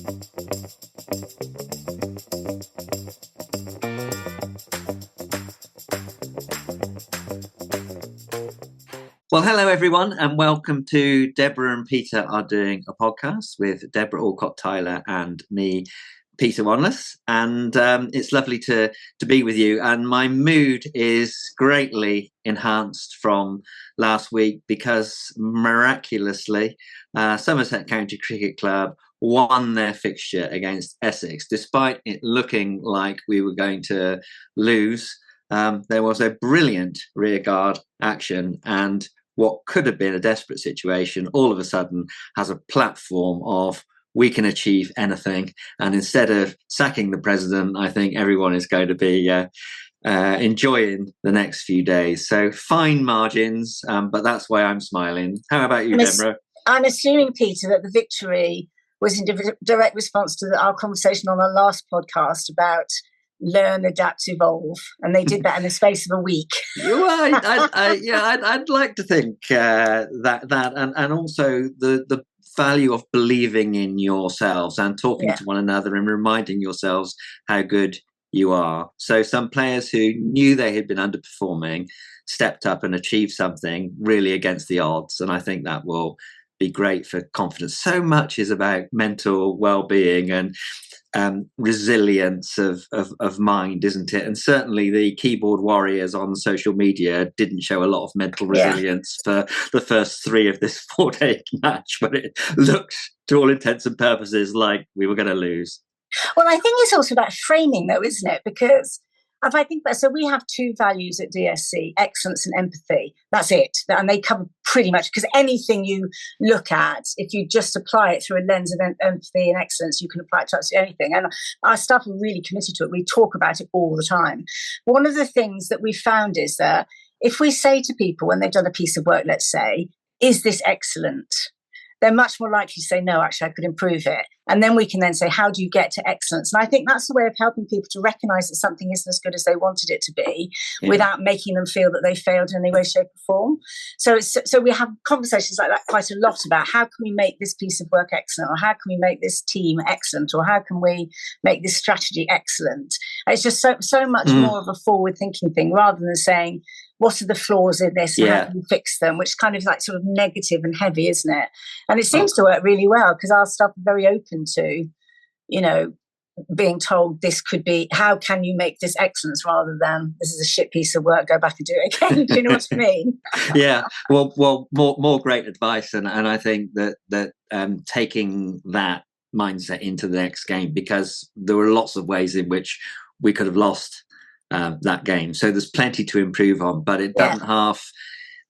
Well, hello everyone, and welcome to Debra and Peter are doing a podcast with Debra Allcock-Tyler and me, Peter Wanless, and it's lovely to be with you. And my mood is greatly enhanced from last week because miraculously, Somerset County Cricket Club won their fixture against Essex, despite it looking like we were going to lose. There was a brilliant rearguard action, and what could have been a desperate situation all of a sudden has a platform of we can achieve anything. And instead of sacking the president, I think everyone is going to be enjoying the next few days. So fine margins, but that's why I'm smiling. How about you, Debra? I'm assuming, Peter, that the victory was in direct response to our conversation on our last podcast about learn, adapt, evolve, and they did that in the space of a week. I'd like to think that, and also the value of believing in yourselves and talking to one another and reminding yourselves how good you are. So some players who knew they had been underperforming stepped up and achieved something really against the odds, and I think that will be great for confidence. So much is about mental well-being and resilience of mind, isn't it? And certainly the keyboard warriors on social media didn't show a lot of mental resilience for the first three of this 4-day match, but it looked to all intents and purposes like we were going to lose. Well, I think it's also about framing though, isn't it? Because if I think about, so we have two values at DSC, excellence and empathy. That's it. And they cover pretty much, because anything you look at, if you just apply it through a lens of empathy and excellence, you can apply it to absolutely anything. And our staff are really committed to it. We talk about it all the time. One of the things that we found is that if we say to people when they've done a piece of work, let's say, is this excellent? They're much more likely to say, no, actually, I could improve it. And then we can then say, how do you get to excellence? And I think that's the way of helping people to recognise that something isn't as good as they wanted it to be without making them feel that they failed in any way, shape or form. So we have conversations like that quite a lot about how can we make this piece of work excellent, or how can we make this team excellent, or how can we make this strategy excellent? And it's just so much more of a forward-thinking thing rather than saying, what are the flaws in this and how can you fix them, which kind of like sort of negative and heavy, isn't it? And it seems to work really well because our staff are very open to, you know, being told this could be, how can you make this excellence, rather than this is a shit piece of work, go back and do it again. Do you know what I mean? Well, more great advice. And I think that taking that mindset into the next game, because there were lots of ways in which we could have lost that game. So there's plenty to improve on, but it doesn't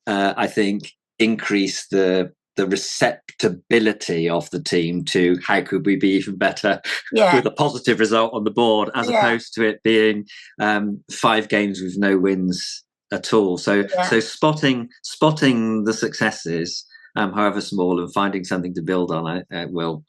I think, increase the receptibility of the team to how could we be even better with a positive result on the board, as opposed to it being 5 games with no wins at all. So spotting the successes, however small, and finding something to build on will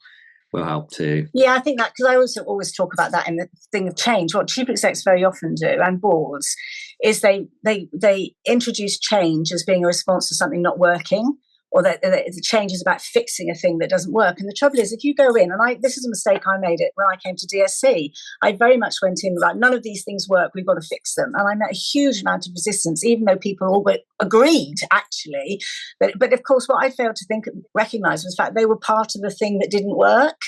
help too. Yeah, I think that, because I also always talk about that in the thing of change. What chief execs very often do, and boards, is they introduce change as being a response to something not working, or that the change is about fixing a thing that doesn't work. And the trouble is, if you go in, and this is a mistake I made it when I came to DSC, I very much went in like, none of these things work, we've got to fix them. And I met a huge amount of resistance, even though people all but agreed, actually. But of course, what I failed to recognise was the fact they were part of the thing that didn't work.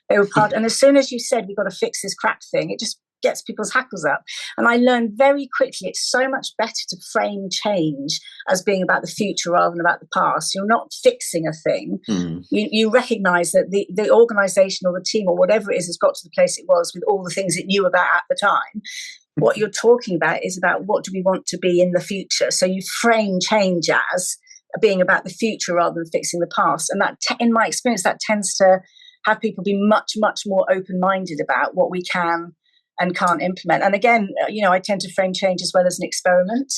They were part, and as soon as you said, we've got to fix this crap thing, it just gets people's hackles up. And I learned very quickly it's so much better to frame change as being about the future rather than about the past. You're not fixing a thing. You recognise that the organisation or the team or whatever it is has got to the place it was with all the things it knew about at the time. What you're talking about is about what do we want to be in the future. So you frame change as being about the future rather than fixing the past. And that, in my experience, that tends to have people be much, much more open-minded about what we can and can't implement. And again, I tend to frame change as well as an experiment,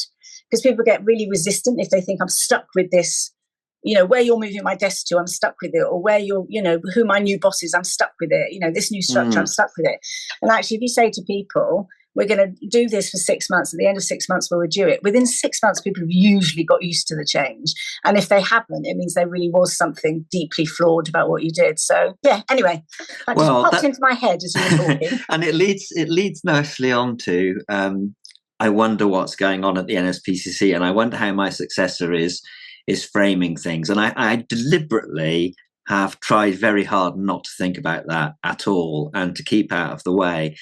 because people get really resistant if they think I'm stuck with this, where you're moving my desk to, I'm stuck with it, or where you're, who my new boss is, I'm stuck with it, this new structure, I'm stuck with it. And actually, if you say to people, we're going to do this for 6 months. At the end of 6 months, we'll review it. Within 6 months, people have usually got used to the change. And if they haven't, it means there really was something deeply flawed about what you did. So, yeah, anyway, that just popped into my head as you were talking. And it leads nicely on to, I wonder what's going on at the NSPCC, and I wonder how my successor is framing things. And I deliberately have tried very hard not to think about that at all and to keep out of the way.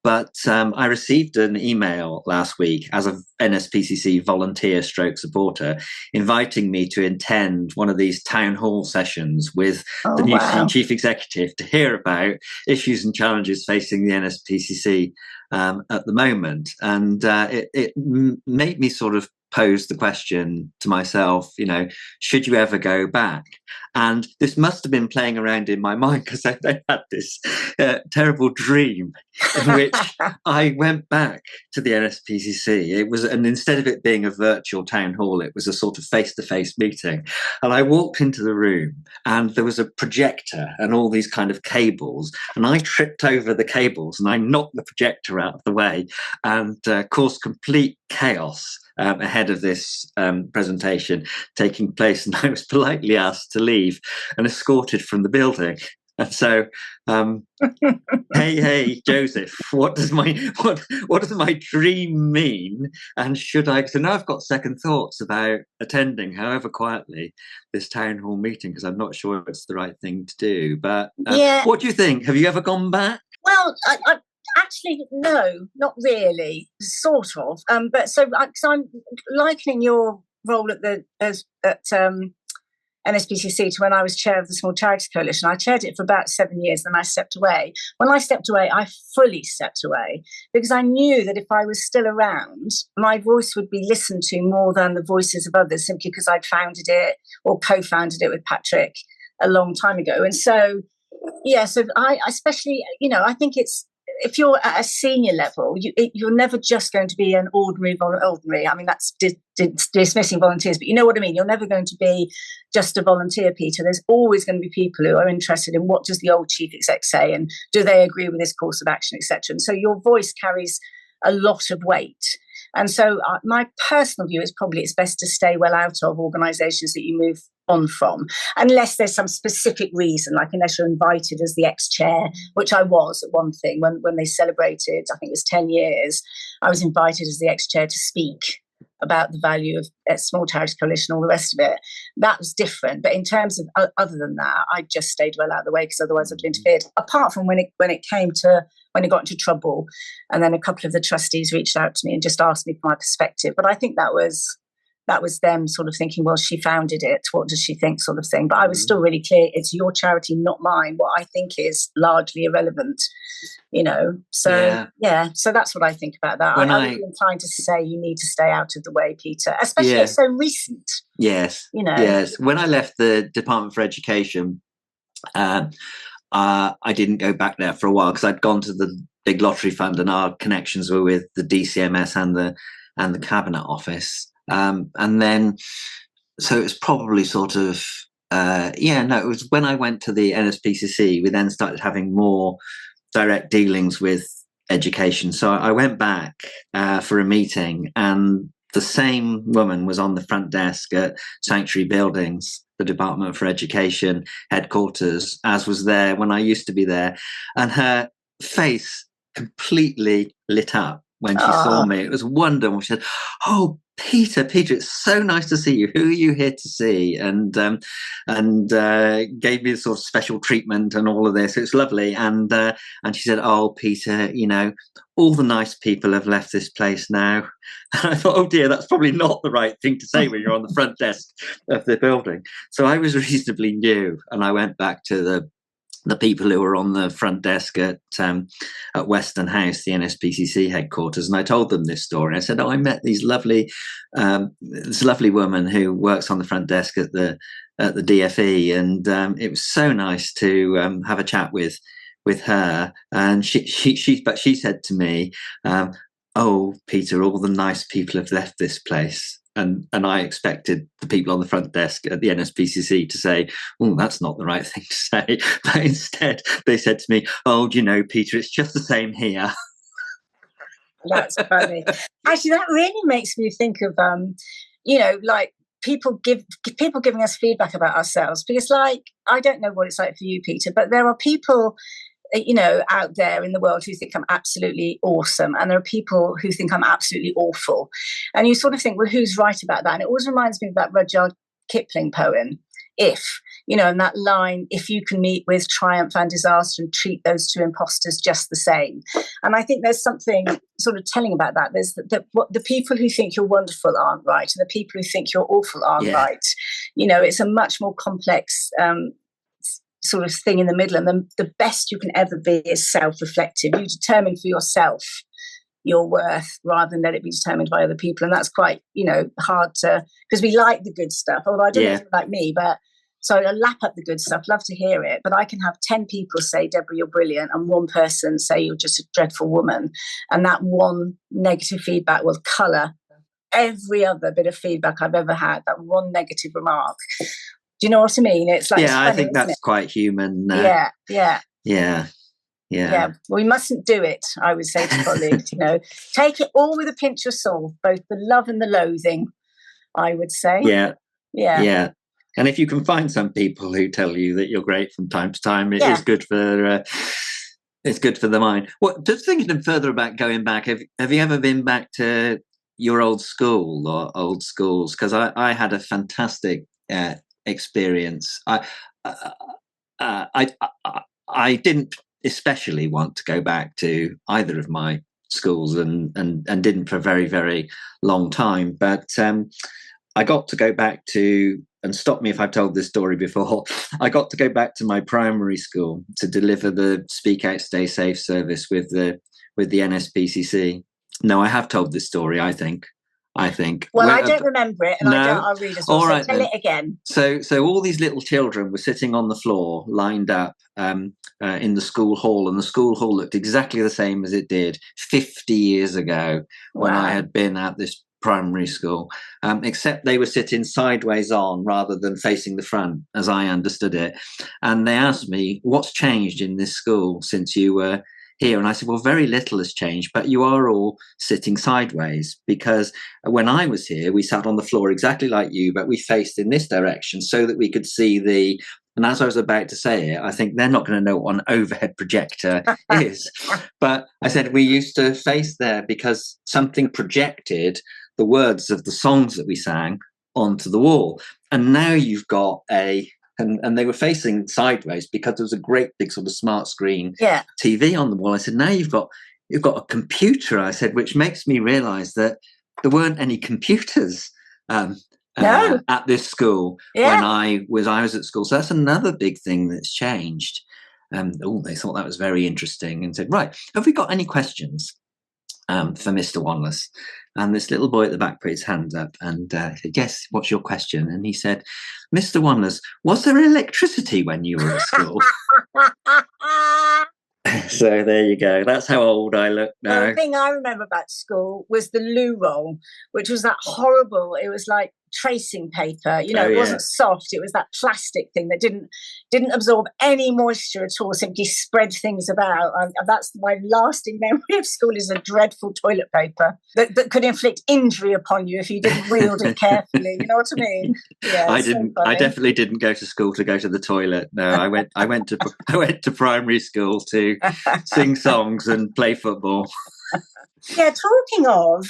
But I received an email last week as a NSPCC volunteer stroke supporter inviting me to attend one of these town hall sessions with the new chief executive to hear about issues and challenges facing the NSPCC at the moment. And it made me sort of pose the question to myself, should you ever go back? And this must have been playing around in my mind because I had this terrible dream in which I went back to the NSPCC. And instead of it being a virtual town hall, it was a sort of face-to-face meeting. And I walked into the room and there was a projector and all these kind of cables. And I tripped over the cables and I knocked the projector out of the way and caused complete chaos ahead of this presentation taking place, and I was politely asked to leave and escorted from the building. And so, hey, Joseph, what does my dream mean? And should I? So now I've got second thoughts about attending, however quietly, this town hall meeting because I'm not sure it's the right thing to do. But what do you think? Have you ever gone back? Well, actually, no, not really, sort of. But so I'm likening your role at NSPCC to when I was chair of the Small Charities Coalition. I chaired it for about 7 years, then I stepped away. When I stepped away, I fully stepped away because I knew that if I was still around, my voice would be listened to more than the voices of others, simply because I'd founded it or co-founded it with Patrick a long time ago. And so, so I especially, I think it's, if you're at a senior level, you're never just going to be an ordinary. I mean, that's dismissing volunteers, but you know what I mean? You're never going to be just a volunteer, Peter. There's always going to be people who are interested in what does the old chief exec say and do they agree with this course of action, etc. And so your voice carries a lot of weight. And so my personal view is probably it's best to stay well out of organisations that you move on from, unless there's some specific reason, like unless you're invited as the ex-chair, which I was at one thing when they celebrated, I think it was 10 years, I was invited as the ex-chair to speak about the value of Small Charities Coalition, all the rest of it. That was different. But in terms of other than that, I just stayed well out of the way because otherwise I'd have interfered. Apart from when it got into trouble, and then a couple of the trustees reached out to me and just asked me for my perspective. But I think that was them sort of thinking, well, she founded it, what does she think, sort of thing. But I was still really clear, it's your charity, not mine. What I think is largely irrelevant, So so that's what I think about that. I'm really inclined to say you need to stay out of the way, Peter, especially it's so recent. Yes, yes. When I left the Department for Education, I didn't go back there for a while because I'd gone to the big lottery fund, and our connections were with the DCMS and the Cabinet Office. And then, so it's probably sort of, it was when I went to the NSPCC, we then started having more direct dealings with education. So I went back for a meeting, and the same woman was on the front desk at Sanctuary Buildings, the Department for Education headquarters, as was there when I used to be there. And her face completely lit up when she saw me. It was wonderful. She said, "Oh, Peter, it's so nice to see you. Who are you here to see?" And gave me sort of special treatment and all of this. It was lovely. And she said, "Oh, Peter, all the nice people have left this place now." And I thought, oh dear, that's probably not the right thing to say when you're on the front desk of the building. So I was reasonably new, and I went back to the people who were on the front desk at Western House, the NSPCC headquarters, and I told them this story. I said, "Oh, I met this lovely woman who works on the front desk at the DFE, and it was so nice to have a chat with her." And she said to me, "Oh, Peter, all the nice people have left this place." And I expected the people on the front desk at the NSPCC to say, "Oh, that's not the right thing to say." But instead, they said to me, "Oh, do you know, Peter, it's just the same here." That's funny. Actually, that really makes me think of, like people giving us feedback about ourselves. Because, like, I don't know what it's like for you, Peter, but there are people, out there in the world who think I'm absolutely awesome, and there are people who think I'm absolutely awful. And you sort of think, well, who's right about that? And it always reminds me of that Rudyard Kipling poem, If. And that line, if you can meet with triumph and disaster and treat those two imposters just the same. And I think there's something sort of telling about that. There's the people who think you're wonderful aren't right, and the people who think you're awful aren't right. It's a much more complex sort of thing in the middle. And the best you can ever be is self-reflective. You determine for yourself your worth rather than let it be determined by other people. And that's quite, hard to, because we like the good stuff, although I don't know if you're like me, but so I lap up the good stuff, love to hear it, but I can have 10 people say, Deborah, you're brilliant, and one person say you're just a dreadful woman. And that one negative feedback will colour every other bit of feedback I've ever had, that one negative remark. Do you know what I mean? It's like, I think that's quite human. Yeah. We mustn't do it, I would say to colleagues, take it all with a pinch of salt, both the love and the loathing, I would say. Yeah. And if you can find some people who tell you that you're great from time to time, it is good for it's good for the mind. Well, just thinking further about going back, have you ever been back to your old school or old schools? Because I had a fantastic experience. I didn't especially want to go back to either of my schools and didn't for a very, very long time. But I got to go back to, and stop me if I've told this story before, I got to go back to my primary school to deliver the Speak Out, Stay Safe service with the NSPCC. No, I have told this story, I think. Well, I don't remember it, and I'll read it. All right, tell it again. So all these little children were sitting on the floor, lined up in the school hall, and the school hall looked exactly the same as it did 50 years ago when I had been at this primary school, except they were sitting sideways on rather than facing the front, as I understood it. And they asked me, what's changed in this school since you were here? And I said, well, very little has changed, but you are all sitting sideways, because when I was here, we sat on the floor exactly like you, but we faced in this direction so that we could see and as I was about to say it, I think they're not going to know what an overhead projector is. But I said, we used to face there because something projected the words of the songs that we sang onto the wall. And now you've got and they were facing sideways because there was a great big sort of smart screen TV on the wall. I said, now you've got a computer, I said, which makes me realise that there weren't any computers at this school when I was at school. So that's another big thing that's changed. They thought that was very interesting and said, right, have we got any questions for Mr. Wanless? And this little boy at the back put his hand up and said, yes, what's your question? And he said, Mr. Wanless, was there electricity when you were at school? So there you go. That's how old I look now. The thing I remember about school was the loo roll, which was that horrible, it was like tracing paper, it wasn't soft, it was that plastic thing that didn't absorb any moisture at all, simply spread things about. That's my lasting memory of school, is a dreadful toilet paper that could inflict injury upon you if you didn't wield it carefully. You know what I mean? Yeah, I definitely didn't go to school to go to the toilet. No, I went to primary school to sing songs and play football. Yeah, talking of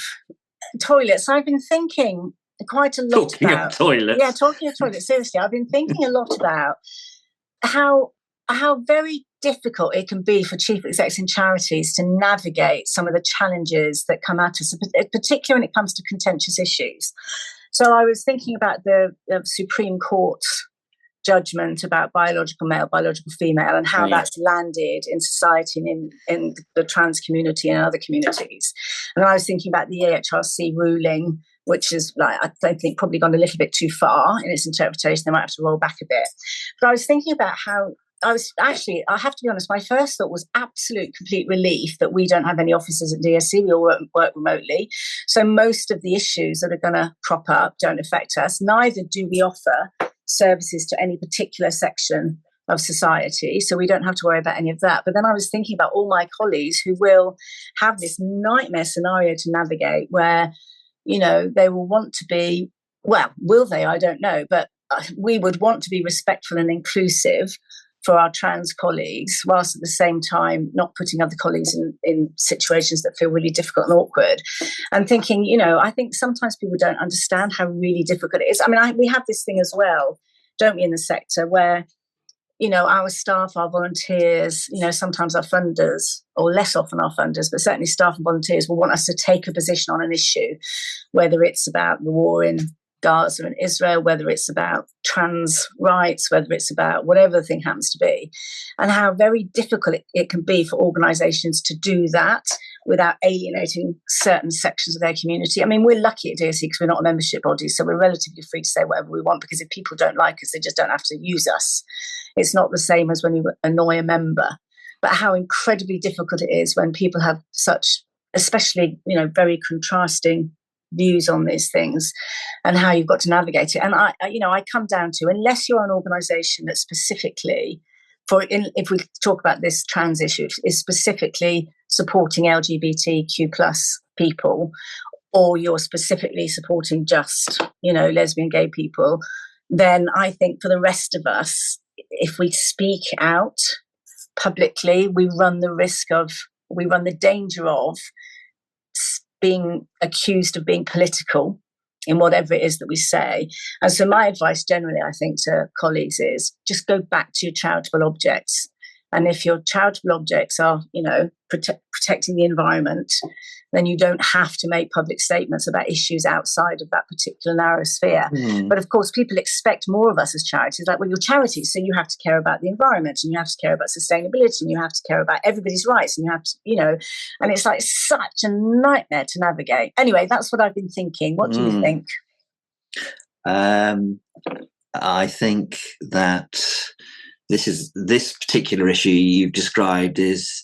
toilets, I've been thinking quite a lot about toilets. Yeah, talking of toilets. Seriously, I've been thinking a lot about how very difficult it can be for chief execs in charities to navigate some of the challenges that come at us, particularly when it comes to contentious issues. So I was thinking about the Supreme Court's judgment about biological male, biological female, and how that's landed in society and in the trans community and other communities. And I was thinking about the AHRC ruling, which is, like, I think probably gone a little bit too far in its interpretation. They might have to roll back a bit. But I was thinking about how I have to be honest, my first thought was absolute complete relief that we don't have any offices at DSC. We all work remotely. So most of the issues that are going to crop up don't affect us. Neither do we offer services to any particular section of society, so we don't have to worry about any of that. But then I was thinking about all my colleagues who will have this nightmare scenario to navigate where, they will want to be, well, will they? I don't know. But we would want to be respectful and inclusive for our trans colleagues, whilst at the same time not putting other colleagues in situations that feel really difficult and awkward. And thinking, I think sometimes people don't understand how really difficult it is. I mean, we have this thing as well, don't we, in the sector where, our staff, our volunteers, sometimes our funders, or less often our funders, but certainly staff and volunteers will want us to take a position on an issue, whether it's about the war in Gaza and Israel, whether it's about trans rights, whether it's about whatever the thing happens to be, and how very difficult it can be for organisations to do that without alienating certain sections of their community. I mean, we're lucky at DSE because we're not a membership body, so we're relatively free to say whatever we want, because if people don't like us, they just don't have to use us. It's not the same as when you annoy a member. But how incredibly difficult it is when people have such, especially, very contrasting views on these things, and how you've got to navigate it. And I come down to, unless you're an organisation that specifically, if we talk about this trans issue, is specifically supporting LGBTQ plus people, or you're specifically supporting just, lesbian, gay people, then I think for the rest of us, if we speak out publicly, we run the danger of being accused of being political in whatever it is that we say. And so my advice generally, I think, to colleagues is just go back to your charitable objects. And if your charitable objects are, protecting the environment, then you don't have to make public statements about issues outside of that particular narrow sphere. But of course, people expect more of us as charities. Like, well, you're charities, so you have to care about the environment, and you have to care about sustainability, and you have to care about everybody's rights, and you have to, and it's like such a nightmare to navigate. Anyway, that's what I've been thinking. What do you think? I think that this particular issue you've described is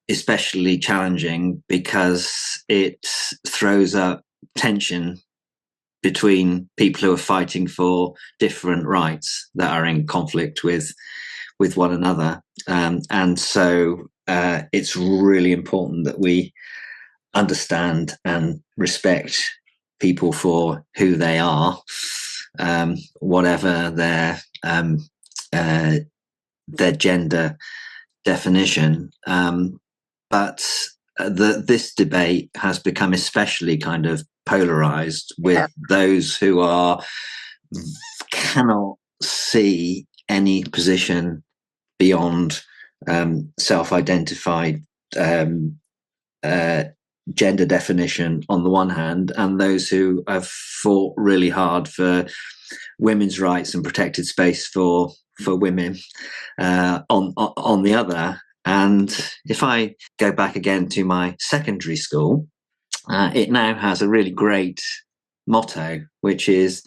especially challenging because it throws up tension between people who are fighting for different rights that are in conflict with one another. And so it's really important that we understand and respect people for who they are, whatever their gender definition. But this debate has become especially kind of polarized with those who cannot see any position beyond self-identified gender definition on the one hand, and those who have fought really hard for women's rights and protected space for women on the other. And if I go back again to my secondary school, it now has a really great motto, which is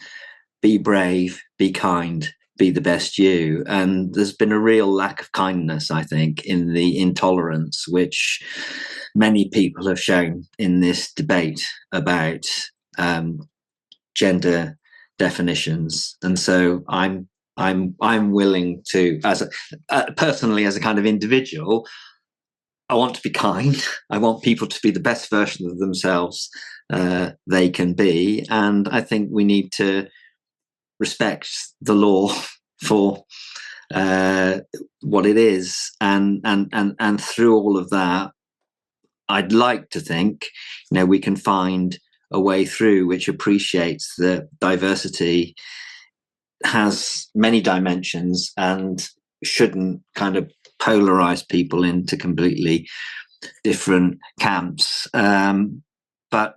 be brave, be kind, be the best you. And there's been a real lack of kindness, I think, in the intolerance which many people have shown in this debate about gender definitions. And so I'm willing to, personally, as a kind of individual, I want to be kind. I want people to be the best version of themselves they can be, and I think we need to respect the law for what it is. And through all of that, I'd like to think, we can find a way through which appreciates that diversity has many dimensions and shouldn't kind of polarize people into completely different camps. But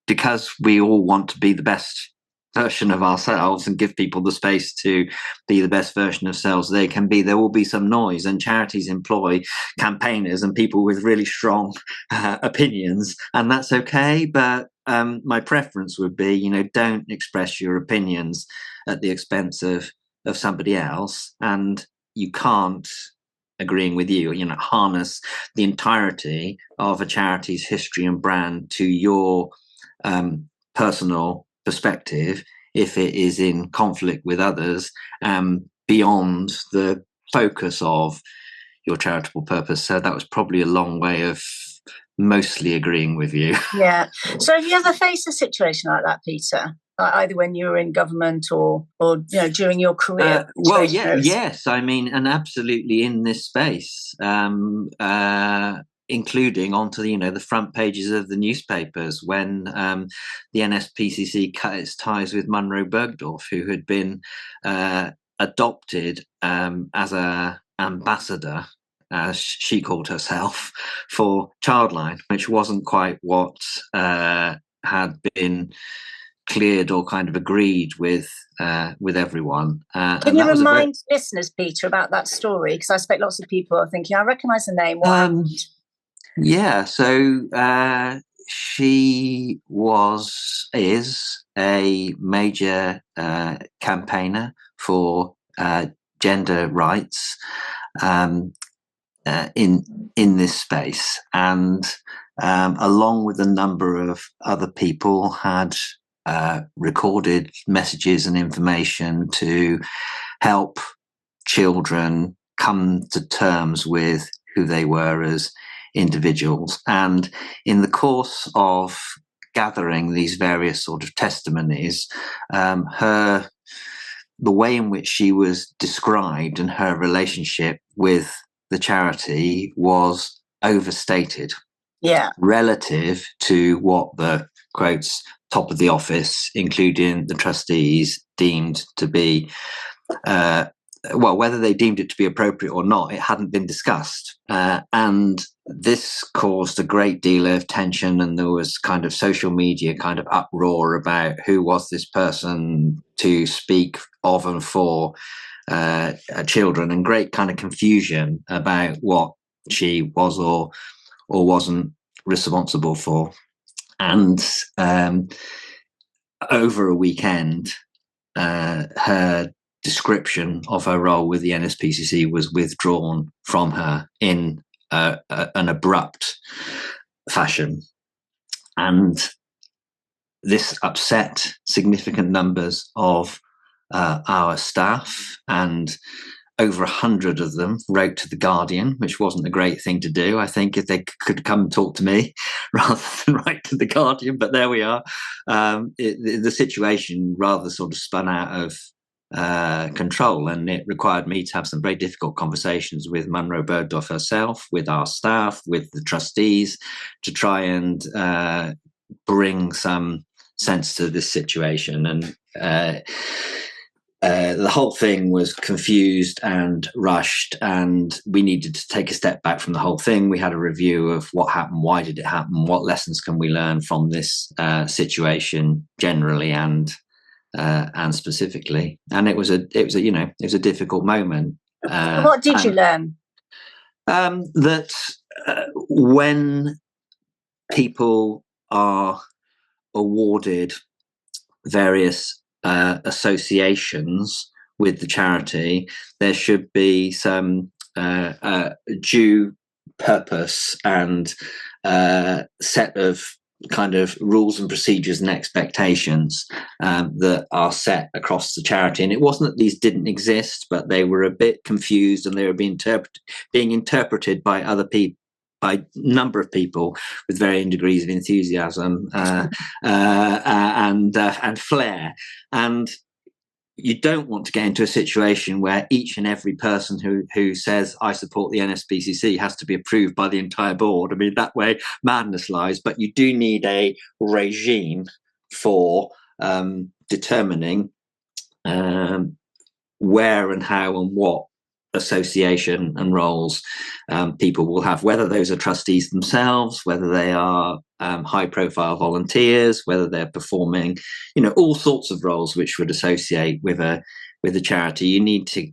because we all want to be the best version of ourselves and give people the space to be the best version of themselves they can be, there will be some noise, and charities employ campaigners and people with really strong opinions, and that's okay. But my preference would be, don't express your opinions at the expense of somebody else, and you can't, agreeing with you, harness the entirety of a charity's history and brand to your personal perspective if it is in conflict with others, beyond the focus of your charitable purpose. So that was probably a long way of mostly agreeing with you. Yeah. So have you ever faced a situation like that, Peter? Either when you were in government or during your career? Yes. I mean, and absolutely in this space, including onto the front pages of the newspapers when the NSPCC cut its ties with Munro Bergdorf, who had been adopted as a ambassador, as she called herself, for Childline, which wasn't quite what had been cleared or kind of agreed with everyone. Can you remind listeners, Peter, about that story? Because I expect lots of people are thinking, I recognise the name. Yeah, so she is a major campaigner for gender rights in this space, and along with a number of other people, had recorded messages and information to help children come to terms with who they were as individuals. And in the course of gathering these various sort of testimonies, the way in which she was described and her relationship with the charity was overstated, relative to what the quotes top of the office, including the trustees, deemed to be whether they deemed it to be appropriate or not, it hadn't been discussed. And this caused a great deal of tension, and there was kind of social media kind of uproar about who was this person to speak of and for children, and great kind of confusion about what she was or wasn't responsible for. And over a weekend, her description of her role with the NSPCC was withdrawn from her in an abrupt fashion. And this upset significant numbers of our staff, and over 100 of them wrote to The Guardian, which wasn't a great thing to do. I think if they could come and talk to me rather than write to The Guardian, but there we are. The situation rather sort of spun out of control, and it required me to have some very difficult conversations with Munro Bergdorf herself, with our staff, with the trustees, to try and bring some sense to this situation. And the whole thing was confused and rushed, and we needed to take a step back from the whole thing. We had a review of what happened, why did it happen, what lessons can we learn from this situation generally and specifically. And it was a difficult moment. What did you learn? That when people are awarded various associations with the charity, there should be some due purpose and set of kind of rules and procedures and expectations that are set across the charity. And it wasn't that these didn't exist, but they were a bit confused, and they were being interpreted by other people, by a number of people with varying degrees of enthusiasm and flair. And you don't want to get into a situation where each and every person who says, I support the NSPCC, has to be approved by the entire board. I mean, that way madness lies. But you do need a regime for determining where and how and what association and roles people will have, whether those are trustees themselves, whether they are high profile volunteers, whether they're performing all sorts of roles which would associate with a charity. You need to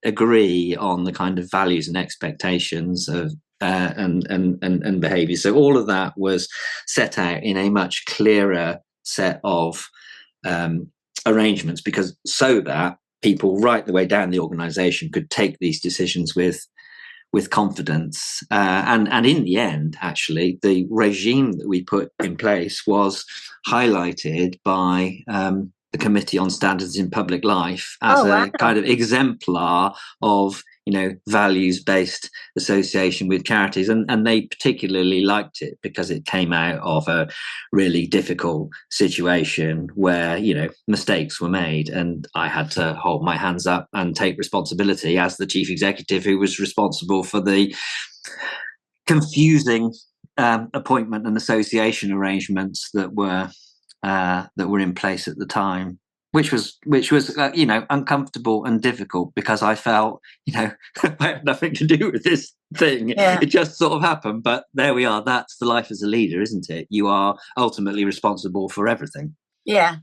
agree on the kind of values and expectations of and behavior. So all of that was set out in a much clearer set of arrangements, because so that people right the way down the organisation could take these decisions with confidence. And in the end, actually, the regime that we put in place was highlighted by the Committee on Standards in Public Life as a kind of exemplar of values-based association with charities, and they particularly liked it because it came out of a really difficult situation where mistakes were made, and I had to hold my hands up and take responsibility as the chief executive who was responsible for the confusing appointment and association arrangements that were in place at the time, which was uncomfortable and difficult because I felt I had nothing to do with this thing. It just sort of happened, but there we are. That's the life as a leader, isn't it? You are ultimately responsible for everything. Yeah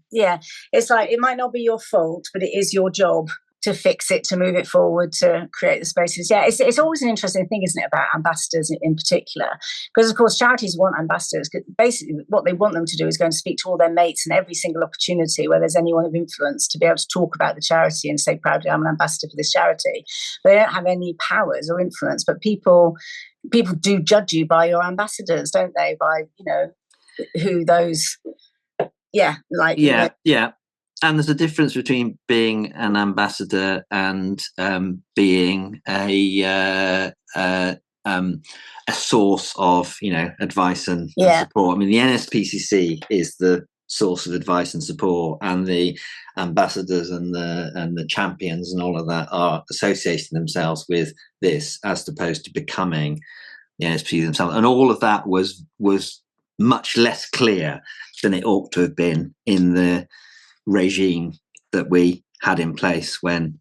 It's like, it might not be your fault, but it is your job to fix it, to move it forward, to create the spaces. It's always an interesting thing, isn't it, about ambassadors in particular, because of course charities want ambassadors. Basically what they want them to do is go and speak to all their mates in every single opportunity where there's anyone of influence, to be able to talk about the charity and say proudly, I'm an ambassador for this charity. They don't have any powers or influence, but people do judge you by your ambassadors, don't they? By who those And there's a difference between being an ambassador and being a source of advice and support. I mean, the NSPCC is the source of advice and support, and the ambassadors and the champions and all of that are associating themselves with this as opposed to becoming the NSPCC themselves. And all of that was much less clear than it ought to have been in the regime that we had in place when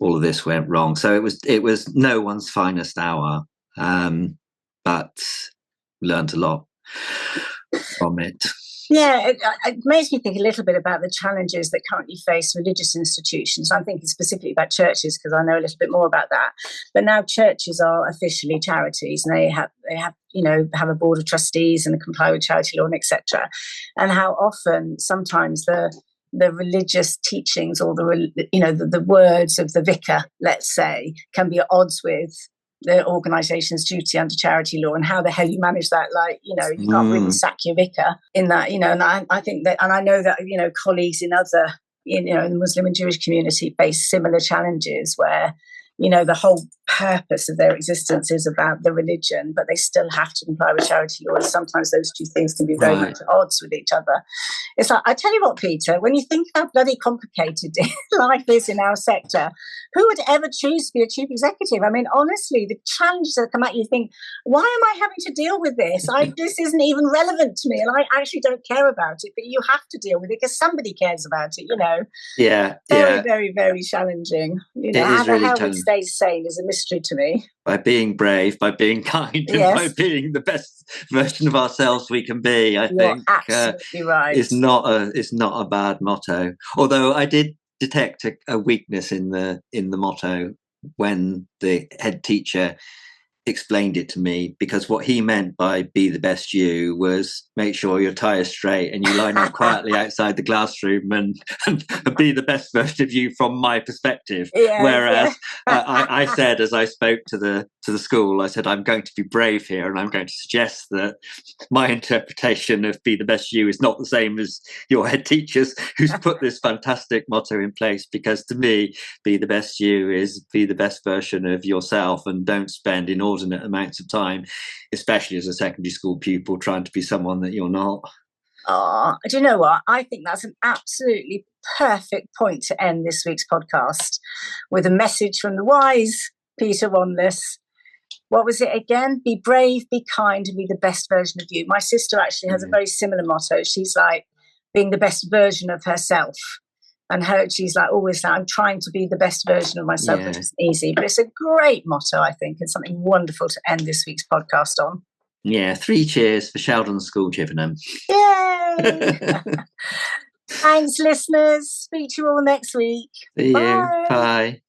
all of this went wrong. So it was no one's finest hour, but learned a lot from it. It makes me think a little bit about the challenges that currently face religious institutions. I'm thinking specifically about churches because I know a little bit more about that. But now churches are officially charities, and they have a board of trustees and comply with charity law and etc. And how often sometimes the religious teachings or the words of the vicar, let's say, can be at odds with the organisation's duty under charity law, and how the hell you manage that. You can't really sack your vicar in that, and I think that, and I know that, colleagues in other, in the Muslim and Jewish community face similar challenges where, the whole purpose of their existence is about the religion, but they still have to comply with charity law. And sometimes those two things can be very much at odds with each other. It's like, I tell you what, Peter, when you think how bloody complicated life is in our sector, who would ever choose to be a chief executive? I mean, honestly, the challenges that come at you, think, why am I having to deal with this? This isn't even relevant to me, and I actually don't care about it, but you have to deal with it because somebody cares about it, Very, very, very challenging. How the hell we stay sane is a mystery to me. By being brave, by being kind, and by being the best version of ourselves we can be, I think absolutely right. It's not a bad motto. Although I did detect a weakness in the motto when the head teacher explained it to me, because what he meant by be the best you was make sure your tie is straight and you line up quietly outside the classroom and be the best version of you from my perspective. Whereas I said, as I spoke to the school, I said, I'm going to be brave here, and I'm going to suggest that my interpretation of be the best you is not the same as your head teacher's, who's put this fantastic motto in place, because to me, be the best you is be the best version of yourself, and don't spend inordinate amounts of time, especially as a secondary school pupil, trying to be someone that you're not. Oh, do you know what? I think that's an absolutely perfect point to end this week's podcast, with a message from the wise Peter Wanless. What was it again? Be brave, be kind, and be the best version of you. My sister actually has a very similar motto. She's like being the best version of herself. And she's like always like, I'm trying to be the best version of myself, which isn't easy. But it's a great motto, I think. It's something wonderful to end this week's podcast on. Yeah, 3 cheers for Sheldon School, Chippenham. Yay! Thanks, listeners. Speak to you all next week. See you. Bye.